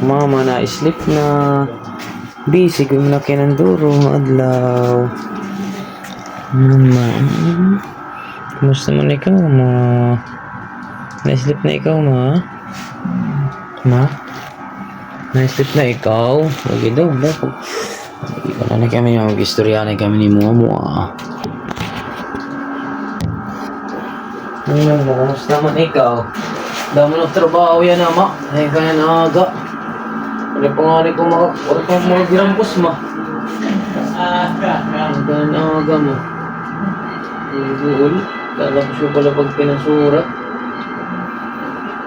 Mama na sleep na. Busy kung na kinanduro adlaw. Mama. Kumusta man ikaw, ma? Na-sleep na ikaw, ma? Ma? Na-sleep na ikaw? Lagi daw ba? Ikaw na kami mag-istorya na kami ni Momo, ah. Ano mo, kumusta man ikaw? Dami ng trabaho yan, ama. Ay, kaya naaga. Wala pa nga rin wala pa mga girampos, ma. Ay, kaya naaga mo. Google. Lalapos ko pala pag pinasurat.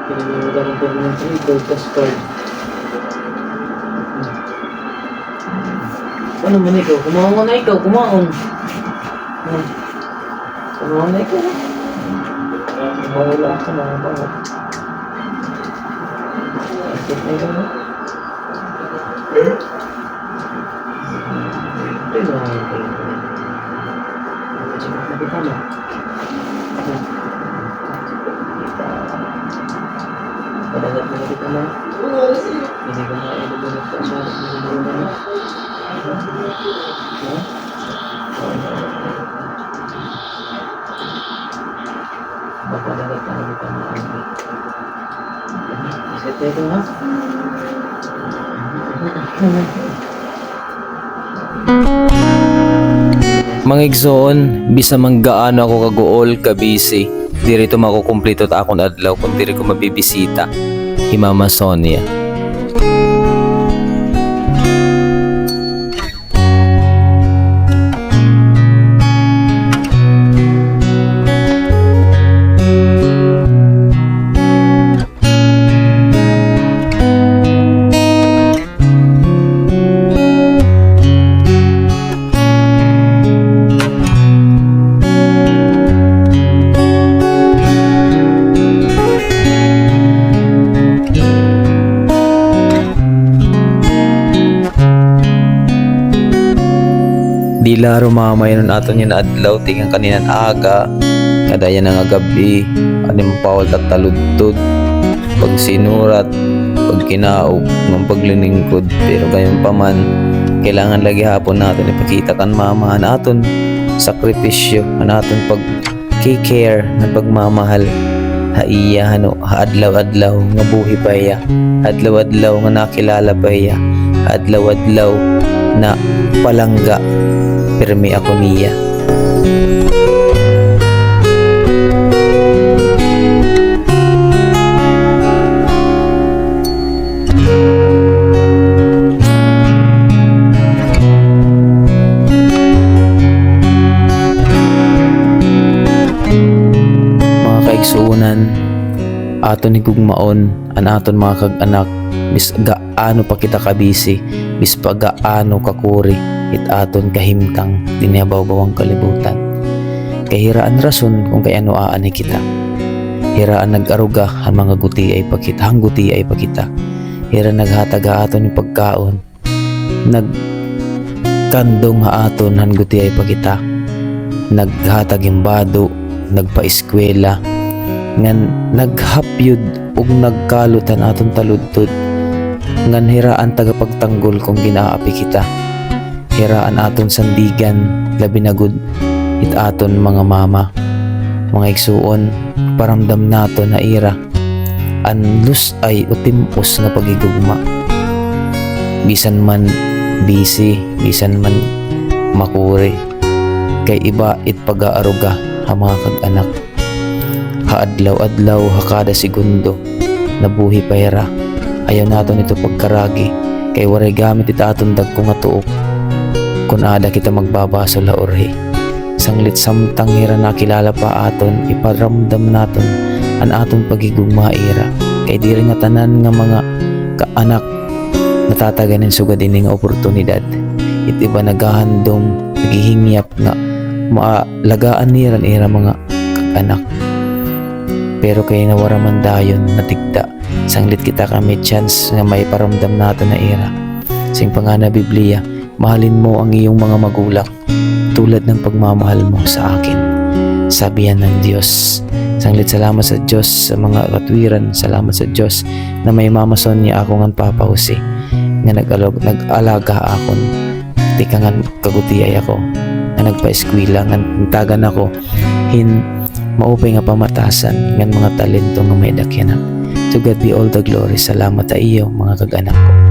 Pinasurat ng permanent broadcast card. Ano man ikaw? Kumaon na ikaw, kumaon. Kumaon na ikaw. Wala ka na, bakit? Bakit na ikaw na? Ito na ikaw. Nakita mo? Padagat na nakita mo? Hindi ko na ilubulit ka sa ilubulit mo. Padagat na nakita mo. Isip ito ha? Mga igsoon, bisa man gaano ako kaguol, kabisi, diri to makukumplito ta akong adlaw kung diri ko mabibisita. Mama Sonia. Di laro mamay nun aton yan adlaw tingang kaninan aga kada yan nga gabi anim pawal tataludtod pag sinurat pag kinaog ng pagliningkod pero gayon pa man kailangan lagi hapon natin ipakita kan mama naton sakripisyo naton pag care na pagmamahal haiya adlaw-adlaw nga buhi pa iya adlaw-adlaw nga nakilala pa iya adlaw-adlaw na palangga pirmi ako niya. Mga kaigsuunan, aton higugmaon an aton mga kag-anak bis gaano pa kita kabisi bis pa gaano kakuri it aton kahimtang diniabaw-bawang kalibutan kahiraan rason kung kay ano aani kita hiraan nag-aruga ang mga guti ay pakita hangguti ay pakita hira naghataga aton yung pagkaon nagkandong ha aton hangguti ay pakita naghatag yung bado nagpa-eskwela ngan naghapyud ug nagkalutan aton taludtod ngan hiraan tagapagtanggol kung ginaapi kita hiraan aton sandigan labi na gud it aton mga mama mga igsuon paramdam nato na ira anlus ay utimpos na pagigugma bisan man busy bisan man makuri kay iba it pag-aaruga ha mga kag-anak haadlaw-adlaw hakada segundo nabuhi pahira ayaw naton ito pagkaragi kay waray gamit ita aton dagko nga tuok kun ada kita magbabaso la orhi sanglit samtang hira nakilala pa aton iparamdam naton an aton pagigugma ira kay diri nga tanan nga mga kaanak natataganin sugad ini nga oportunidad it iba nagahandom nagihingyap nga maalagaan niran ira mga kaanak pero kay nawaraman dayon natigda sanglit kita kami chance nga may paramdam nato na ira sing pangana Biblia mahalin mo ang iyong mga magulang tulad ng pagmamahal mo sa akin sabihan ng Diyos Sanglit salamat sa Diyos sa mga katwiran. Salamat sa Diyos na may Mama Sonia ako ngan Papa Jose nga nag-alaga akon. Di ka nga kagutiyay ako na nagpa-eskwila ngan tagan ako maupay nga pamatasan ngan mga talento nga may dakyanak. To God be all the glory. Salamat ta iyo mga kaganak ko.